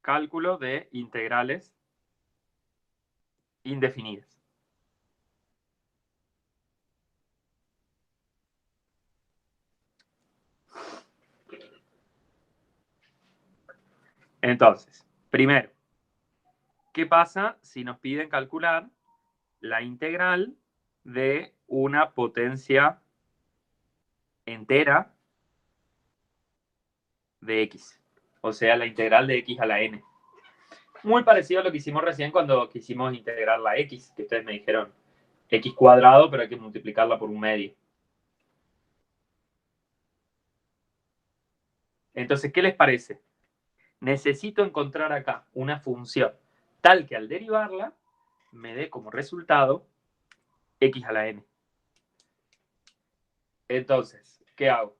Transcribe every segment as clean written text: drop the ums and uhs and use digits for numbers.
cálculo de integrales indefinidas. Entonces, primero, ¿qué pasa si nos piden calcular la integral de una potencia entera de x? O sea, la integral de x a la n. Muy parecido a lo que hicimos recién cuando quisimos integrar la x, que ustedes me dijeron x cuadrado, pero hay que multiplicarla por un medio. Entonces, ¿qué les parece? Necesito encontrar acá una función tal que al derivarla me dé como resultado x a la n. Entonces, ¿qué hago?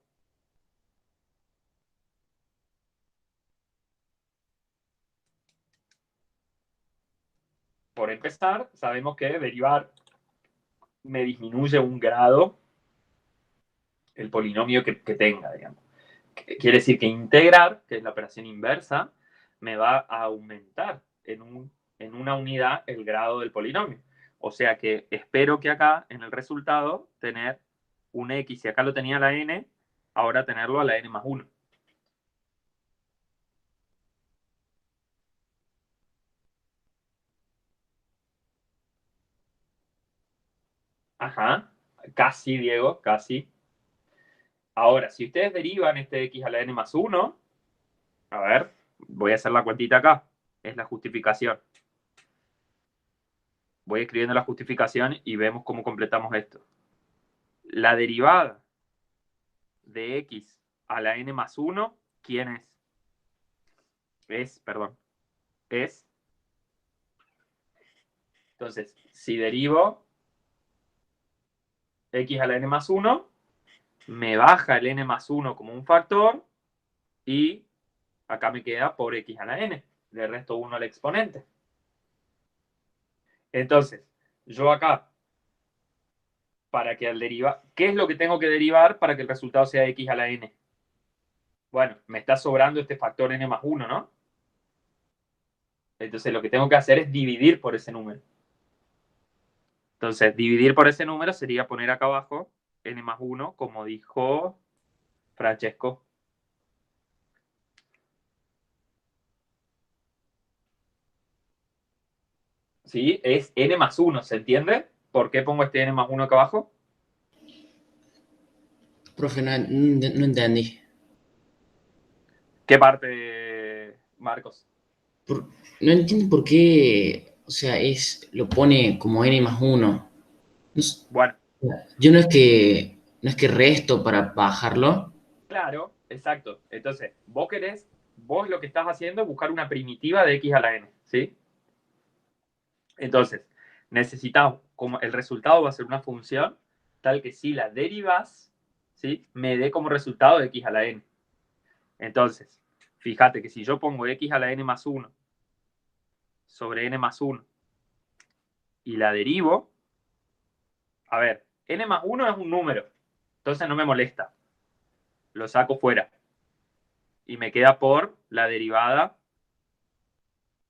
Por empezar, sabemos que derivar me disminuye un grado el polinomio que tenga, digamos. Quiere decir que integrar, que es la operación inversa, me va a aumentar en una unidad el grado del polinomio. O sea que espero que acá, en el resultado, tener un x, si acá lo tenía a la n, ahora tenerlo a la n más 1. Ajá, casi, Diego, casi. Ahora, si ustedes derivan este x a la n más 1, a ver, voy a hacer la cuentita acá, es la justificación. Voy escribiendo la justificación y vemos cómo completamos esto. La derivada de x a la n más 1, ¿quién es? Es. Entonces, si derivo x a la n más 1, me baja el n más 1 como un factor y acá me queda por x a la n. Le resto 1 al exponente. Entonces, yo acá, para que al derivar, ¿qué es lo que tengo que derivar para que el resultado sea x a la n? Bueno, me está sobrando este factor n más 1, ¿no? Entonces lo que tengo que hacer es dividir por ese número. Entonces, dividir por ese número sería poner acá abajo n más 1, como dijo Francesco. ¿Sí? Es n más 1, ¿se entiende? ¿Por qué pongo este n más 1 acá abajo? Profe, no entendí. ¿Qué parte, Marcos? No entiendo por qué, o sea, lo pone como n más 1. Bueno, Yo no es que resto para bajarlo. claro, exacto. Entonces, vos lo que estás haciendo es buscar una primitiva de x a la n, ¿sí? Entonces, necesitamos, como el resultado va a ser una función, tal que si la derivas, ¿sí? Me dé como resultado x a la n. Entonces, fíjate que si yo pongo x a la n más 1 sobre n más 1 y la derivo, a ver, n más 1 es un número, entonces no me molesta. Lo saco fuera. Y me queda por la derivada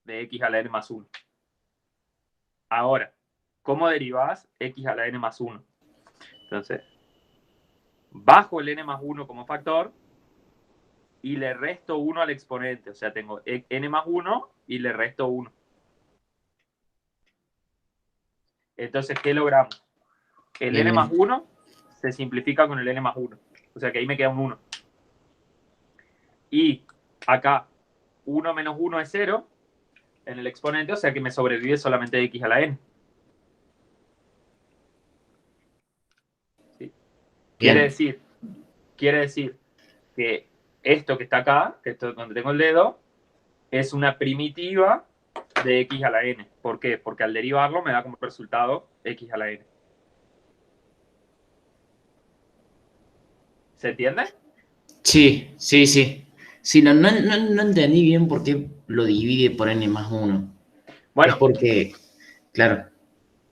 de x a la n más 1. Ahora, ¿cómo derivas x a la n más 1? Entonces, bajo el n más 1 como factor y le resto 1 al exponente. O sea, tengo n más 1 y le resto 1. Entonces, ¿qué logramos? El Bien, n más bien. 1 se simplifica con el n más 1. O sea que ahí me queda un 1. Y acá 1 menos 1 es 0 en el exponente, o sea que me sobrevive solamente x a la n. ¿Sí? Quiere Bien. decir, quiere decir que esto que está acá, que esto donde tengo el dedo, es una primitiva de x a la n. ¿Por qué? Porque al derivarlo me da como resultado x a la n. ¿Se entiende? Sí, sí, sí. Sí, no entendí bien por qué lo divide por n más 1. Es Bueno, porque, claro,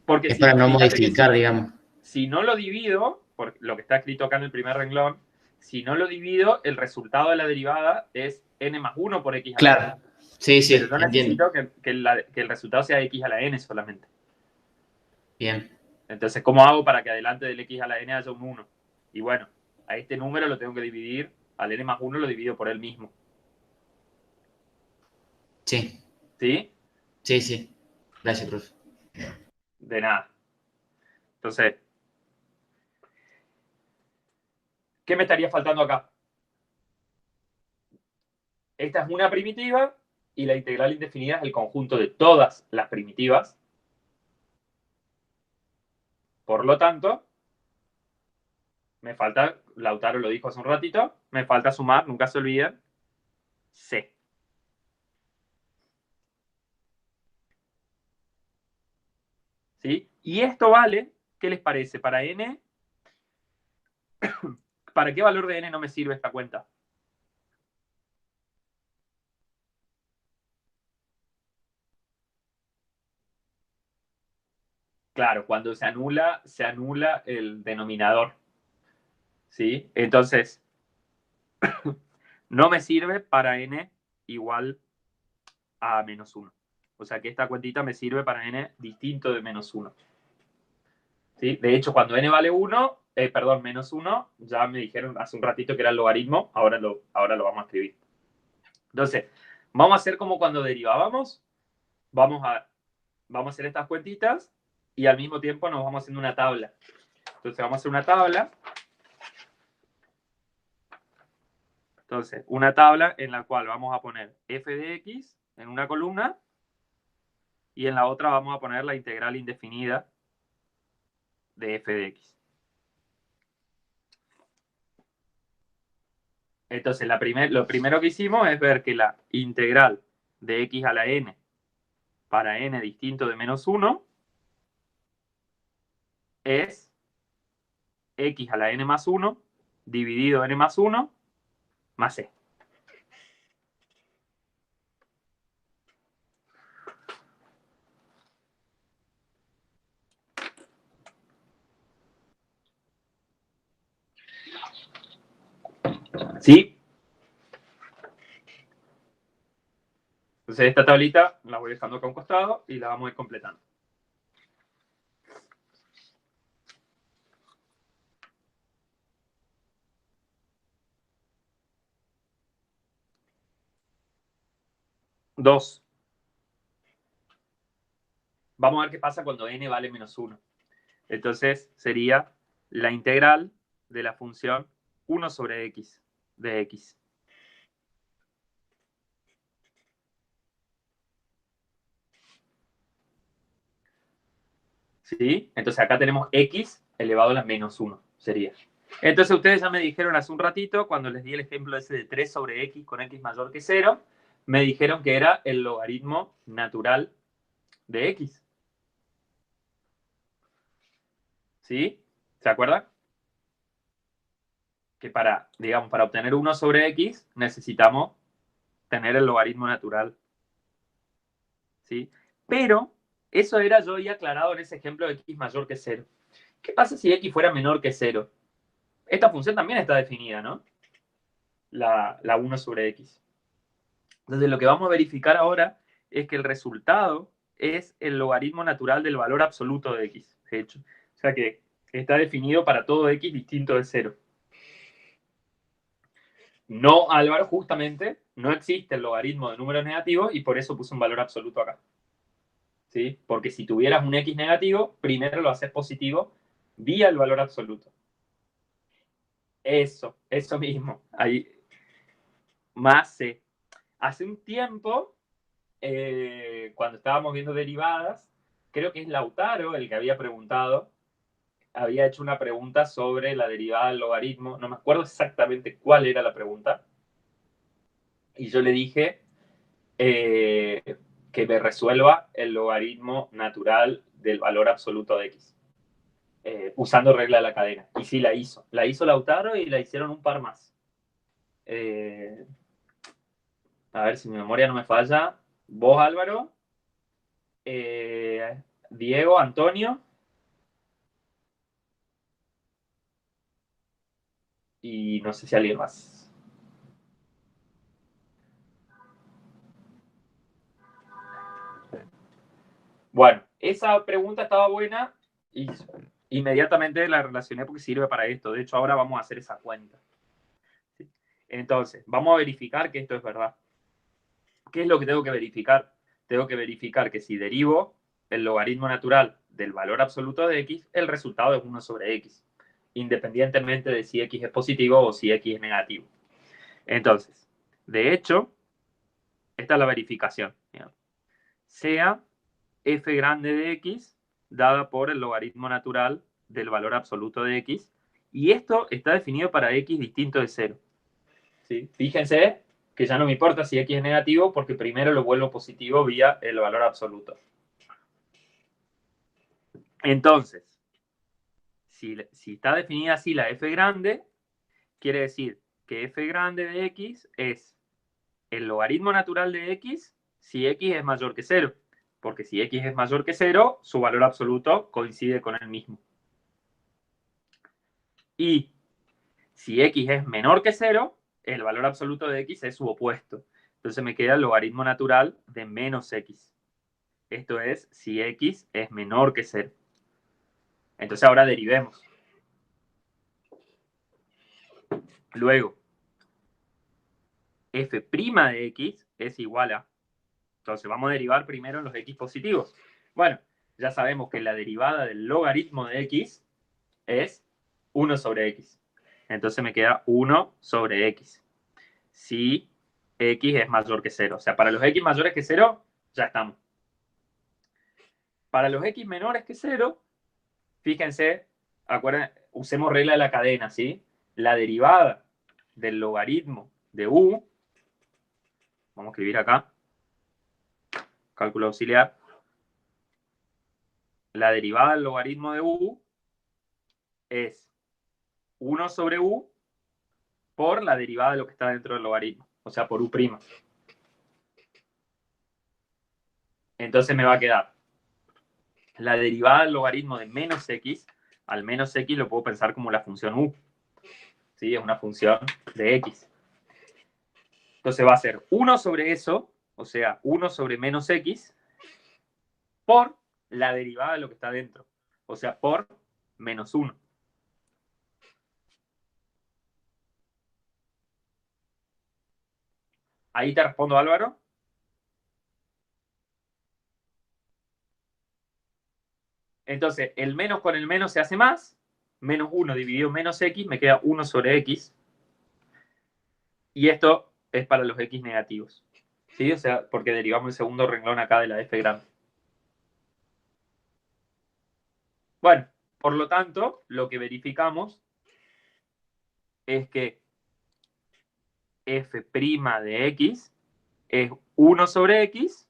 porque es para si, no fíjate que modificar, si, digamos. si no lo divido, por lo que está escrito acá en el primer renglón, si no lo divido, el resultado de la derivada es n más 1 por x a la n. Claro, Sí, Pero sí, yo entiendo. necesito que el resultado sea x a la n solamente. Bien. Entonces, ¿cómo hago para que adelante del x a la n haya un 1? Y bueno, a este número lo tengo que dividir, al n más 1 lo divido por él mismo. Sí, ¿Sí? sí, sí. Gracias, profe. De nada. Entonces, ¿qué me estaría faltando acá? Esta es una primitiva y la integral indefinida es el conjunto de todas las primitivas. Por lo tanto, me falta, Lautaro lo dijo hace un ratito, me falta sumar, nunca se olviden, C. ¿Sí? Y esto vale, ¿qué les parece? Para n, ¿para qué valor de n no me sirve esta cuenta? Claro, cuando se anula el denominador. ¿Sí? Entonces, no me sirve para n igual a menos 1. O sea que esta cuentita me sirve para n distinto de menos 1. ¿Sí? De hecho, cuando n vale 1, perdón, menos 1, ya me dijeron hace un ratito que era el logaritmo, ahora lo vamos a escribir. Entonces, vamos a hacer como cuando derivábamos, vamos a hacer estas cuentitas y al mismo tiempo nos vamos haciendo una tabla. Entonces, vamos a hacer una tabla. Entonces, una tabla en la cual vamos a poner f de x en una columna y en la otra vamos a poner la integral indefinida de f de x. Entonces, lo primero que hicimos es ver que la integral de x a la n para n distinto de menos 1 es x a la n más 1 dividido n más 1 más c. ¿Sí? Entonces, esta tablita la voy dejando acá a un costado y la vamos a ir completando. Dos. Vamos a ver qué pasa cuando n vale menos 1. Entonces, sería la integral de la función 1 sobre x de x. ¿Sí? Entonces acá tenemos x elevado a la menos 1, sería. Entonces ustedes ya me dijeron hace un ratito, cuando les di el ejemplo ese de 3 sobre x con x mayor que 0, me dijeron que era el logaritmo natural de x. ¿Sí? ¿Se acuerdan? Que para, digamos, para obtener 1 sobre x necesitamos tener el logaritmo natural. ¿Sí? Pero eso era yo ya aclarado en ese ejemplo de x mayor que 0. ¿Qué pasa si x fuera menor que 0? Esta función también está definida, ¿no? La 1 sobre x. Entonces lo que vamos a verificar ahora es que el resultado es el logaritmo natural del valor absoluto de x, de hecho. O sea que está definido para todo x distinto de 0. No, Álvaro, justamente no existe el logaritmo de números negativos y por eso puse un valor absoluto acá. ¿Sí? Porque si tuvieras un x negativo, primero lo haces positivo vía el valor absoluto. Eso mismo. Ahí, más c. Hace un tiempo, cuando estábamos viendo derivadas, creo que es Lautaro el que había preguntado, había hecho una pregunta sobre la derivada del logaritmo, no me acuerdo exactamente cuál era la pregunta, y yo le dije que me resuelva el logaritmo natural del valor absoluto de x, usando regla de la cadena. Y sí la hizo Lautaro y la hicieron un par más. A ver si mi memoria no me falla. Vos, Álvaro, Diego, Antonio y no sé si alguien más. Bueno, esa pregunta estaba buena y inmediatamente la relacioné porque sirve para esto. De hecho, ahora vamos a hacer esa cuenta. ¿Sí? Entonces, vamos a verificar que esto es verdad. ¿Qué es lo que tengo que verificar? Tengo que verificar que si derivo el logaritmo natural del valor absoluto de x, el resultado es 1 sobre x, independientemente de si x es positivo o si x es negativo. Entonces, de hecho, esta es la verificación. Sea f grande de x dada por el logaritmo natural del valor absoluto de x, y esto está definido para x distinto de 0. ¿Sí? Fíjense que ya no me importa si x es negativo porque primero lo vuelvo positivo vía el valor absoluto. Entonces, si está definida así la f grande, quiere decir que f grande de x es el logaritmo natural de x si x es mayor que 0. Porque si x es mayor que 0, su valor absoluto coincide con el mismo. Y si x es menor que 0, el valor absoluto de x es su opuesto. Entonces me queda el logaritmo natural de menos x. Esto es si x es menor que 0. Entonces ahora derivemos. Luego, f' de x es igual a... Entonces vamos a derivar primero en los x positivos. Bueno, ya sabemos que la derivada del logaritmo de x es 1 sobre x. Entonces me queda 1 sobre x. Si x es mayor que 0. O sea, para los x mayores que 0, ya estamos. Para los x menores que 0, fíjense, usemos regla de la cadena, ¿sí? La derivada del logaritmo de u, vamos a escribir acá, cálculo auxiliar, la derivada del logaritmo de u es 1 sobre u por la derivada de lo que está dentro del logaritmo, o sea, por u'. Entonces me va a quedar la derivada del logaritmo de menos x, al menos x lo puedo pensar como la función u, ¿sí? Es una función de x. Entonces va a ser 1 sobre eso, o sea, 1 sobre menos x, por la derivada de lo que está dentro, o sea, por menos 1. Ahí te respondo, Álvaro. Entonces, el menos con el menos se hace más. Menos 1 dividido menos x, me queda 1 sobre x. Y esto es para los x negativos. ¿Sí? O sea, porque derivamos el segundo renglón acá de la f grande. Bueno, por lo tanto, lo que verificamos es que f' de x es 1 sobre x,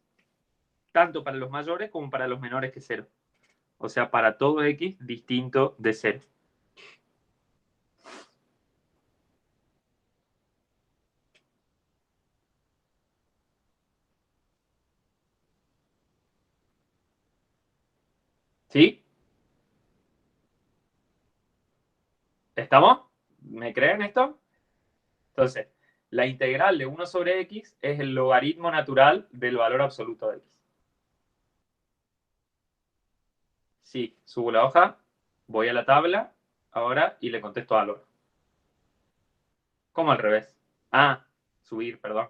tanto para los mayores como para los menores que 0. O sea, para todo x distinto de 0. ¿Sí? ¿Estamos? ¿Me creen esto? Entonces, la integral de 1 sobre x es el logaritmo natural del valor absoluto de x. Sí, subo la hoja, voy a la tabla ahora y le contesto a Álvaro. ¿Cómo al revés? Ah, subir, perdón.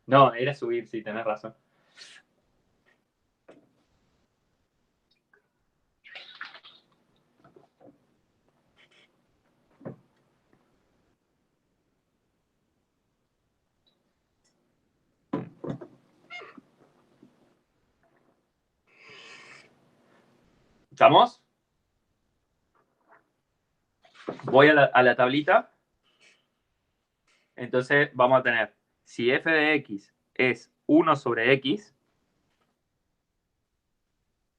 No, era subir, sí, tenés razón. ¿Estamos? Voy a la tablita. Entonces vamos a tener, si f de x es 1 sobre x,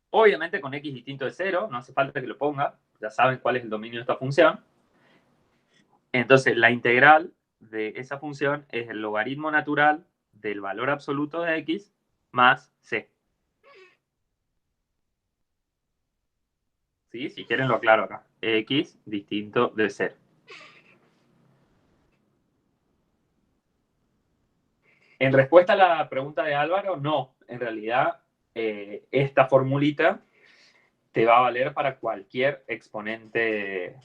obviamente con x distinto de 0, no hace falta que lo ponga, ya saben cuál es el dominio de esta función. Entonces la integral de esa función es el logaritmo natural del valor absoluto de x más c. ¿Sí? Si quieren lo aclaro acá. X distinto de 0. En respuesta a la pregunta de Álvaro, no. En realidad esta formulita te va a valer para cualquier exponente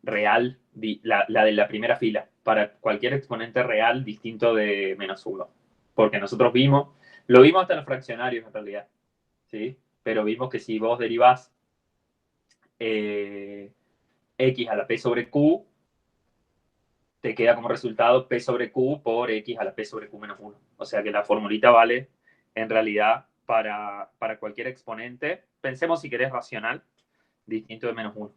real, la de la primera fila, para cualquier exponente real distinto de -1. Porque nosotros lo vimos hasta en los fraccionarios en realidad, ¿sí? Pero vimos que si vos derivás x a la p sobre q, te queda como resultado p sobre q por x a la p sobre q menos 1. O sea que la formulita vale en realidad para cualquier exponente, pensemos si querés racional, distinto de -1.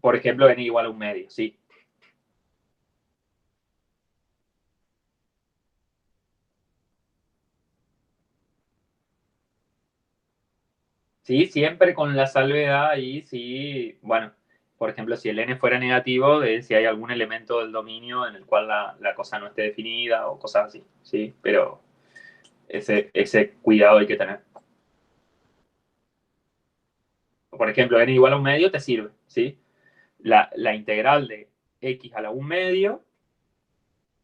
Por ejemplo, n igual a 1/2, sí. Sí, siempre con la salvedad ahí, sí, bueno, por ejemplo, si el n fuera negativo, de si hay algún elemento del dominio en el cual la cosa no esté definida o cosas así, sí, pero ese cuidado hay que tener. Por ejemplo, n igual a 1/2 te sirve, ¿sí? La integral de x a la 1/2,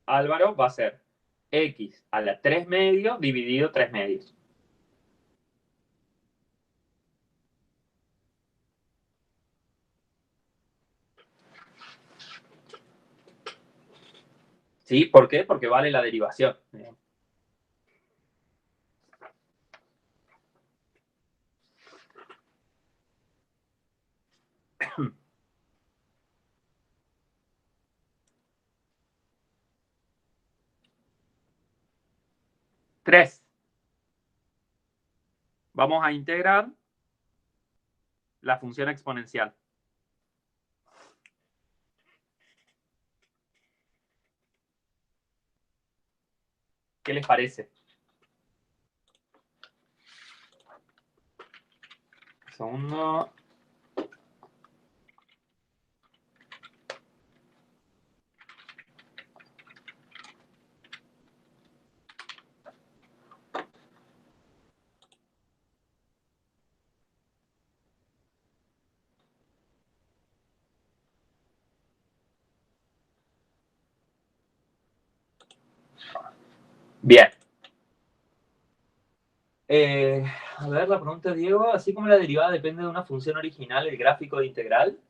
Álvaro, va a ser x a la 3/2 dividido 3/2. ¿Sí? ¿Por qué? Porque vale la derivación. Tres. Vamos a integrar la función exponencial. ¿Qué les parece? Un segundo. Bien. A ver, la pregunta, Diego, así como la derivada depende de una función original, el gráfico de integral.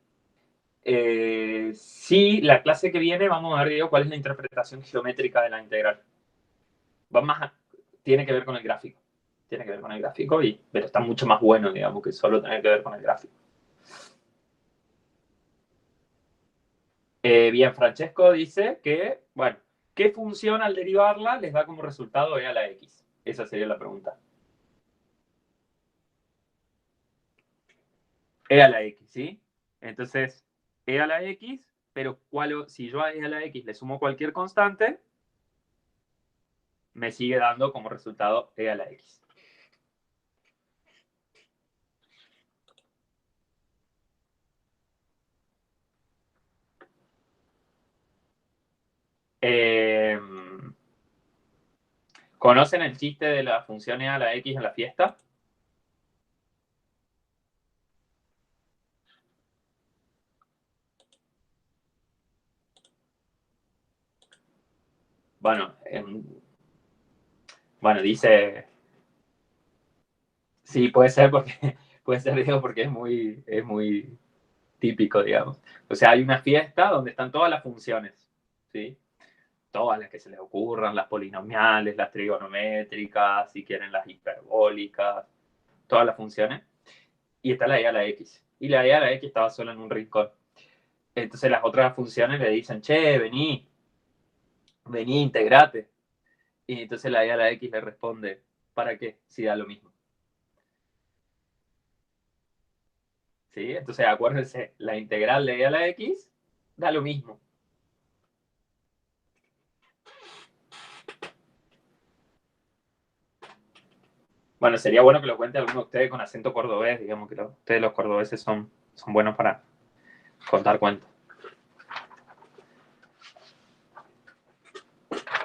Sí, la clase que viene vamos a ver, Diego, cuál es la interpretación geométrica de la integral. Tiene que ver con el gráfico. Tiene que ver con el gráfico, pero está mucho más bueno, digamos, que solo tener que ver con el gráfico. Bien, Francesco dice que, bueno, ¿qué función al derivarla les da como resultado e a la x? Esa sería la pregunta. E a la x, ¿sí? Entonces, e a la x, pero si yo a e a la x le sumo cualquier constante, me sigue dando como resultado e a la x. ¿Conocen el chiste de la función e a la x en la fiesta? Bueno, bueno, dice... Sí, puede ser porque, puede ser, digo, porque es muy típico, digamos. O sea, hay una fiesta donde están todas las funciones, ¿sí? Todas las que se les ocurran, las polinomiales, las trigonométricas, si quieren las hiperbólicas, todas las funciones. Y está la e a la x. Y la e a la x estaba sola en un rincón. Entonces las otras funciones le dicen, che, vení, integrate. Y entonces la e a la x le responde, ¿para qué? Si da lo mismo. ¿Sí? Entonces acuérdense, la integral de e a la x da lo mismo. Bueno, sería bueno que lo cuente alguno de ustedes con acento cordobés, digamos que ustedes los cordobeses son buenos para contar cuentos.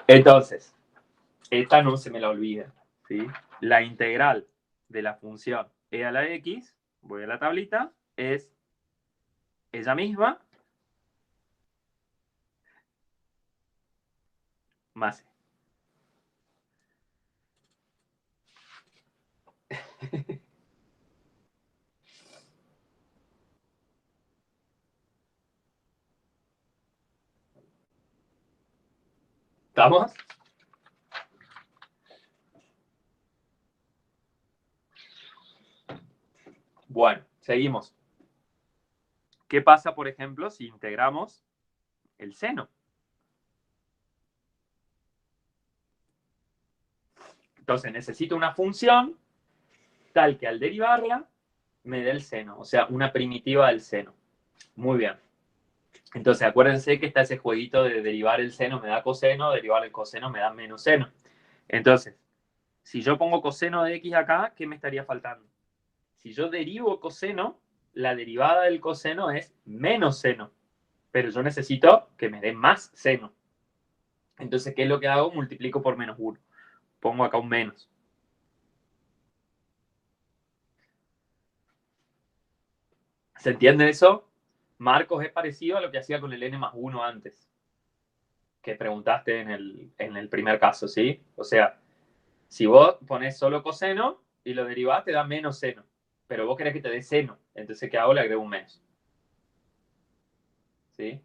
Entonces, esta no se me la olvida, ¿sí? La integral de la función e a la x, voy a la tablita, es ella misma más C. ¿Estamos? Bueno, seguimos. ¿Qué pasa, por ejemplo, si integramos el seno? Entonces necesito una función tal que al derivarla me dé el seno, o sea, una primitiva del seno. Muy bien. Entonces acuérdense que está ese jueguito de derivar el seno me da coseno, derivar el coseno me da menos seno. Entonces, si yo pongo coseno de x acá, ¿qué me estaría faltando? Si yo derivo coseno, la derivada del coseno es menos seno, pero yo necesito que me dé más seno. Entonces, ¿qué es lo que hago? Multiplico por menos 1. Pongo acá un menos. ¿Se entiende eso? Marcos es parecido a lo que hacía con el n más 1 antes, que preguntaste en el primer caso, ¿sí? O sea, si vos pones solo coseno y lo derivás, te da menos seno. Pero vos querés que te dé seno. Entonces, ¿qué hago? Le agrego un menos. ¿Sí?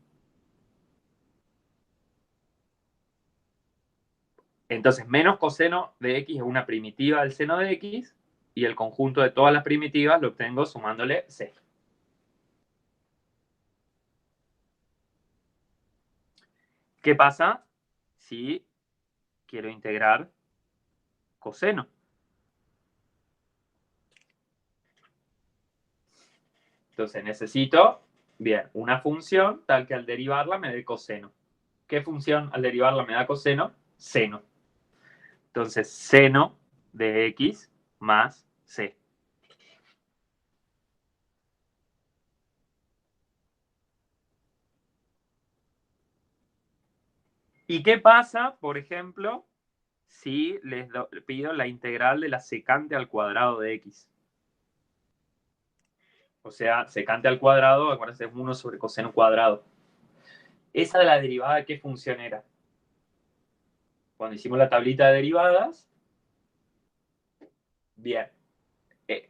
Entonces, menos coseno de x es una primitiva del seno de x y el conjunto de todas las primitivas lo obtengo sumándole c. ¿Qué pasa si quiero integrar coseno? Entonces necesito, bien, una función tal que al derivarla me dé coseno. ¿Qué función al derivarla me da coseno? Seno. Entonces, seno de x más c. ¿Y qué pasa, por ejemplo, si les pido la integral de la secante al cuadrado de x? O sea, secante al cuadrado, acuérdense, es 1 sobre coseno cuadrado. ¿Esa de la derivada de qué función era? Cuando hicimos la tablita de derivadas, bien.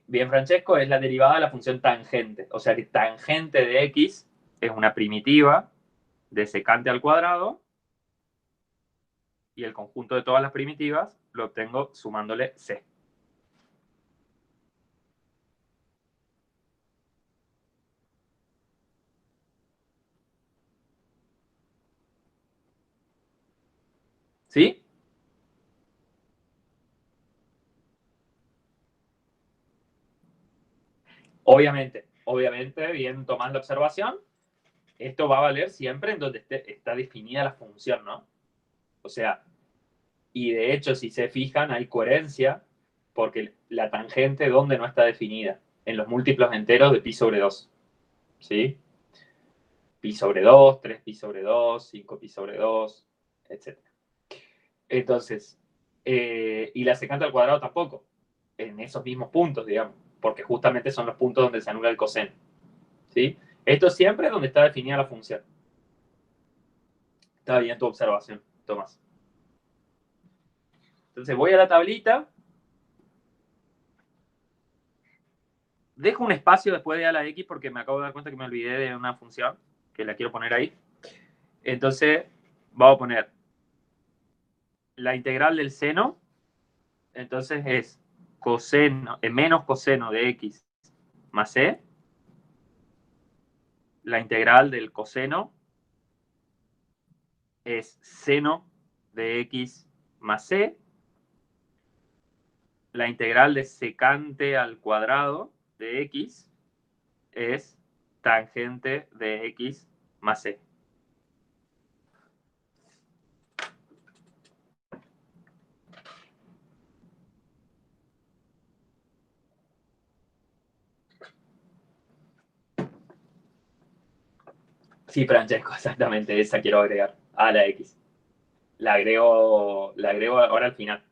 Bien, Francesco, es la derivada de la función tangente. O sea que tangente de x es una primitiva de secante al cuadrado y el conjunto de todas las primitivas lo obtengo sumándole c. ¿Sí? Obviamente, bien tomando observación, esto va a valer siempre en donde está definida la función, ¿no? O sea, y de hecho, si se fijan, hay coherencia porque la tangente, ¿dónde no está definida? En los múltiplos enteros de pi sobre 2. ¿Sí? Pi sobre 2, 3 pi sobre 2, 5 pi sobre 2, etc. Entonces, y la secante al cuadrado tampoco, en esos mismos puntos, digamos, porque justamente son los puntos donde se anula el coseno. ¿Sí? Esto siempre es donde está definida la función. Está bien tu observación, Tomás. Entonces voy a la tablita, dejo un espacio después de a la x porque me acabo de dar cuenta que me olvidé de una función que la quiero poner ahí. Entonces vamos a poner la integral del seno, entonces es coseno, menos coseno de x más c, la integral del coseno es seno de x más c, la integral de secante al cuadrado de x es tangente de x más c. Sí, Francesco, exactamente, esa quiero agregar a la x. La agrego ahora al final.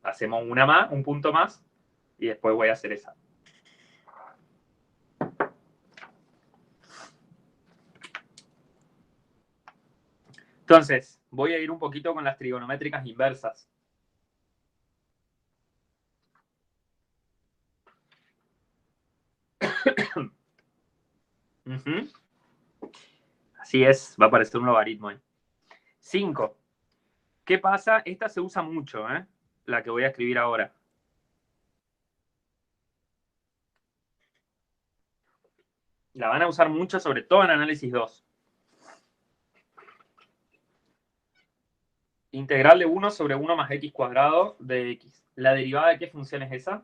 Hacemos una más, un punto más, y después voy a hacer esa. Entonces, voy a ir un poquito con las trigonométricas inversas. Así es, va a aparecer un logaritmo ahí. 5. ¿Qué pasa? Esta se usa mucho, la que voy a escribir ahora. La van a usar mucho, sobre todo en análisis 2. Integral de 1 sobre 1 más x cuadrado de x. ¿La derivada de qué función es esa?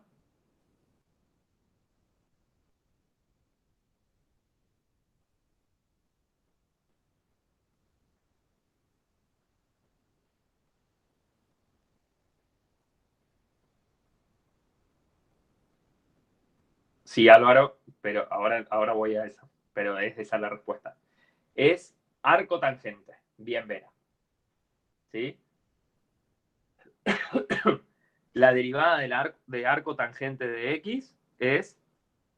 Sí, Álvaro, pero ahora voy a esa. Pero es esa la respuesta. Es arco tangente. Bien, Vera. ¿Sí? La derivada de arco tangente de x es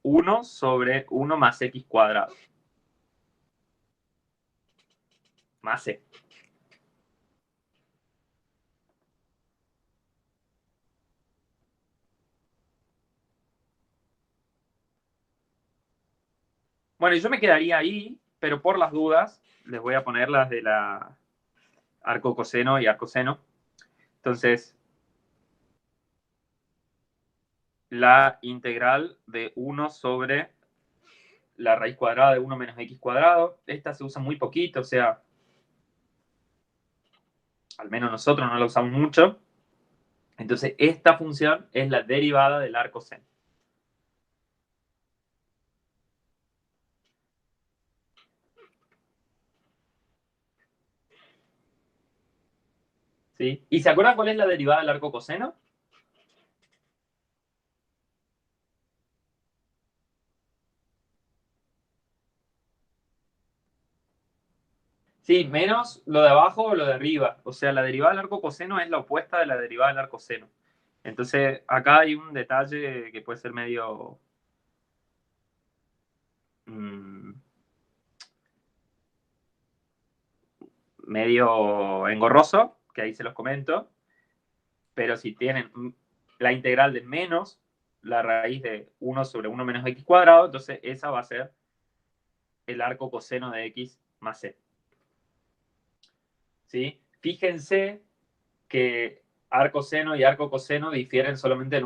1 sobre 1 más x cuadrado. Más c. Bueno, yo me quedaría ahí, pero por las dudas les voy a poner las de la arco coseno y arco seno. Entonces, la integral de 1 sobre la raíz cuadrada de 1 menos x cuadrado. Esta se usa muy poquito, o sea, al menos nosotros no la usamos mucho. Entonces, esta función es la derivada del arco seno. ¿Sí? ¿Y se acuerdan cuál es la derivada del arco coseno? Sí, menos lo de abajo o lo de arriba. O sea, la derivada del arco coseno es la opuesta de la derivada del arco seno. Entonces, acá hay un detalle que puede ser medio... medio engorroso, que ahí se los comento. Pero si tienen la integral de menos la raíz de 1 sobre 1 menos x cuadrado, entonces esa va a ser el arco coseno de x más c. ¿Sí? Fíjense que arco seno y arco coseno difieren solamente en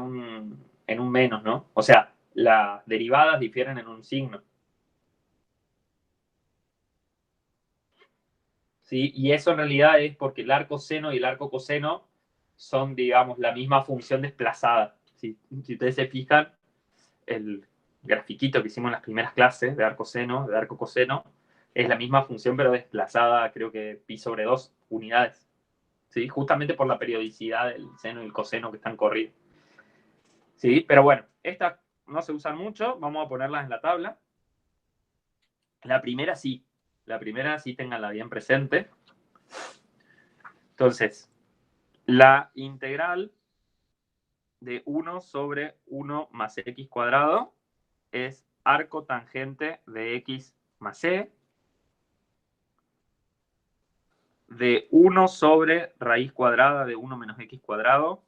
un menos, ¿no? O sea, las derivadas difieren en un signo. ¿Sí? Y eso en realidad es porque el arco seno y el arco coseno son, digamos, la misma función desplazada. Si ustedes se fijan, el grafiquito que hicimos en las primeras clases de arco seno, de arco coseno, es la misma función pero desplazada, creo que pi sobre 2 unidades. ¿Sí? Justamente por la periodicidad del seno y el coseno que están corridos. ¿Sí? Pero bueno, estas no se usan mucho, vamos a ponerlas en la tabla. La primera sí tenganla bien presente. Entonces, la integral de 1 sobre 1 más x cuadrado es arco tangente de x más c de 1 sobre raíz cuadrada de 1 menos x cuadrado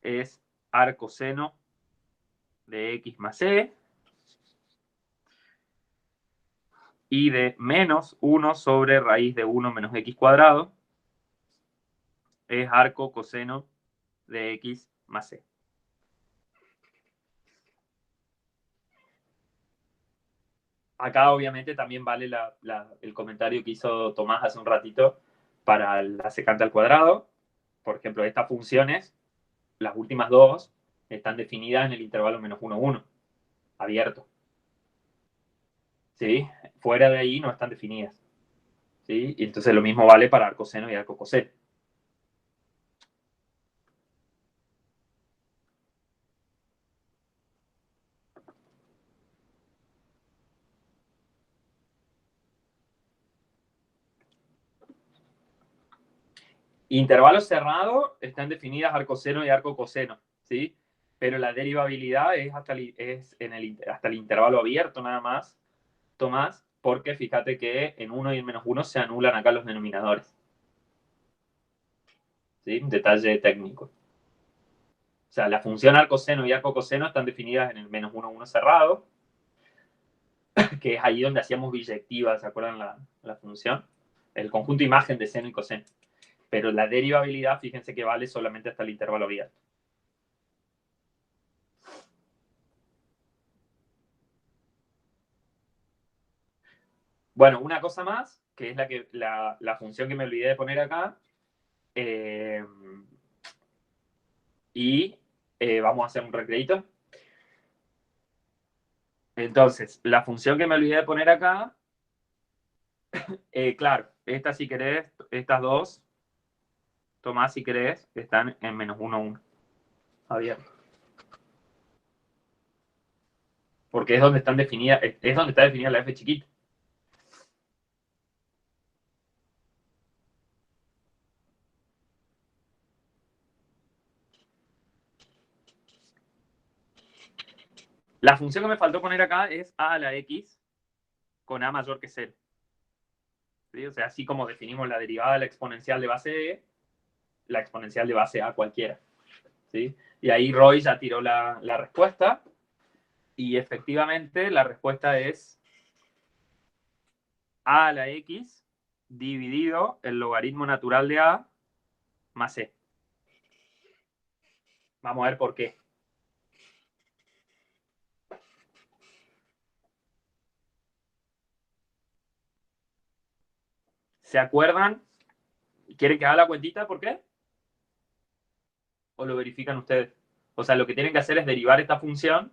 es arco seno de x más c y de menos 1 sobre raíz de 1 menos x cuadrado es arco coseno de x más c. Acá obviamente también vale el comentario que hizo Tomás hace un ratito para la secante al cuadrado. Por ejemplo, estas funciones, las últimas dos, están definidas en el intervalo menos 1, 1, abierto. ¿Sí? Fuera de ahí no están definidas. ¿Sí? Y entonces lo mismo vale para arco seno y arco coseno. Intervalos cerrados están definidas arco seno y arco coseno, ¿sí? Pero la derivabilidad es hasta el intervalo abierto nada más, Tomás, porque fíjate que en 1 y en menos 1 se anulan acá los denominadores. ¿sí? Un detalle técnico. O sea, la función arcoseno y arcocoseno están definidas en el menos 1, 1 cerrado, que es ahí donde hacíamos biyectiva, ¿se acuerdan la función? El conjunto imagen de seno y coseno. Pero la derivabilidad, fíjense que vale solamente hasta el intervalo abierto. Bueno, una cosa más, que es la función que me olvidé de poner acá. Vamos a hacer un recreito. Entonces, la función que me olvidé de poner acá, claro, esta si querés, estas dos, Tomás si querés, están en menos 1, 1. Abierto. Porque es donde están definidas, es donde está definida la f chiquita. La función que me faltó poner acá es a a la x con a mayor que 0. ¿Sí? O sea, así como definimos la derivada de la exponencial de base e, la exponencial de base a cualquiera. ¿Sí? Y ahí Roy ya tiró la respuesta. Y efectivamente la respuesta es a a la x dividido el logaritmo natural de a más e. Vamos a ver por qué. ¿Se acuerdan? ¿Quieren que haga la cuentita? ¿Por qué? ¿O lo verifican ustedes? O sea, lo que tienen que hacer es derivar esta función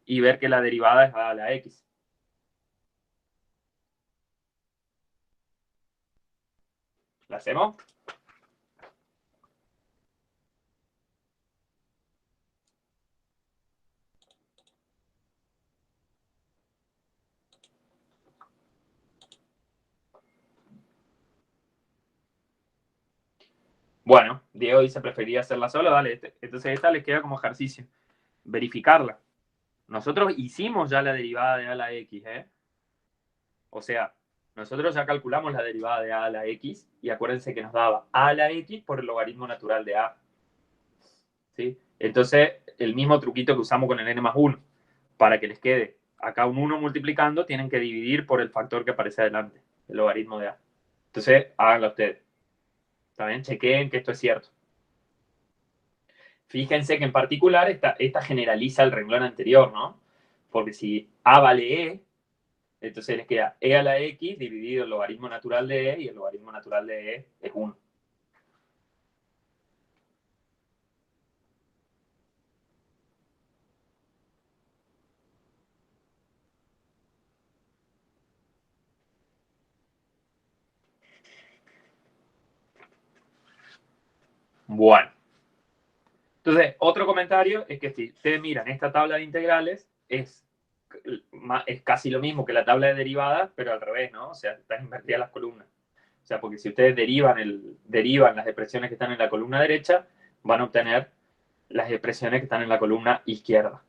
y ver que la derivada es a la x. ¿La hacemos? Bueno, Diego dice prefería hacerla solo, dale. Entonces esta les queda como ejercicio. Verificarla. Nosotros hicimos ya la derivada de a a la x, ¿eh? O sea, nosotros ya calculamos la derivada de a a la x y acuérdense que nos daba a a la x por el logaritmo natural de a. ¿Sí? Entonces, el mismo truquito que usamos con el n más 1. Para que les quede acá un 1 multiplicando, tienen que dividir por el factor que aparece adelante, el logaritmo de a. Entonces, háganlo ustedes. También chequeen que esto es cierto. Fíjense que en particular esta generaliza el renglón anterior, ¿no? Porque si a vale e, entonces les queda e a la x dividido el logaritmo natural de e, y el logaritmo natural de e es 1. Bueno. Entonces, otro comentario es que si ustedes miran esta tabla de integrales, es casi lo mismo que la tabla de derivadas, pero al revés, ¿no? O sea, están invertidas las columnas. O sea, porque si ustedes derivan las expresiones que están en la columna derecha, van a obtener las expresiones que están en la columna izquierda.